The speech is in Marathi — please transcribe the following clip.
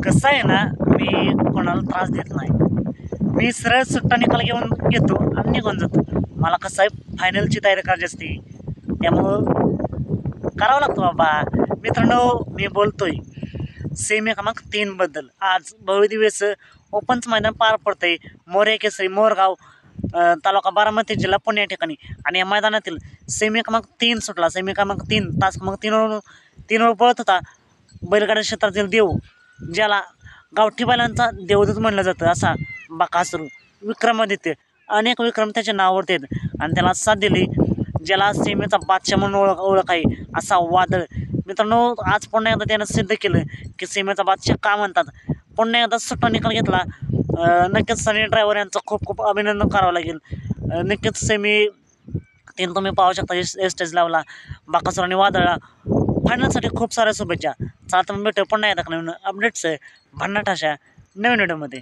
कसं आहे ना, मी कोणाला त्रास देत नाही. मी सरळ सुट्टा निकाल घेऊन घेतो आणि निघून जातो. मला कसं आहे फायनलची तयारी करायची असते, त्यामुळं करावं लागतं बाबा. मित्रांनो, मी बोलतोय सेमी क्रमांक 3 बद्दल. आज भव्यदिव्य ओपनचं मैदान पार पडतंय मोरया केसरी मोरगाव तालुका बारामती जिल्हा पुणे या ठिकाणी. आणि या मैदानातील सेमी क्रमांक 3 सुटला. सेमी क्रमांक 3 तास क्रमांक 3वर पळत होता बैलगाडा क्षेत्रातील देव, ज्याला गावठी बैलांचा देवदूत म्हणलं जातं, असा बकासूर. विक्रमादित्य, अनेक विक्रम त्याच्या नावावरती आहेत आणि त्याला साथ दिली ज्याला सीमेचा बादशाह म्हणून ओळख आहे, असा वादळ. मित्रांनो, आज पुन्हा एकदा त्यानं सिद्ध केलं की सीमेचा बादशाह का म्हणतात. पुन्हा एकदा सुट्टा निकाल घेतला. नक्कीच सनी ड्रायव्हर यांचं खूप खूप अभिनंदन करावं लागेल. नक्कीच सेमी 3 तुम्ही पाहू शकता स्टेज लावला बाकासूर आणि वादळला. फायनलसाठी खूप साऱ्या शुभेच्छा. चला तर भेटू पुन्हा एकदा नवीन अपडेट्स भन्नाट अशा नवीन व्हिडिओमध्ये.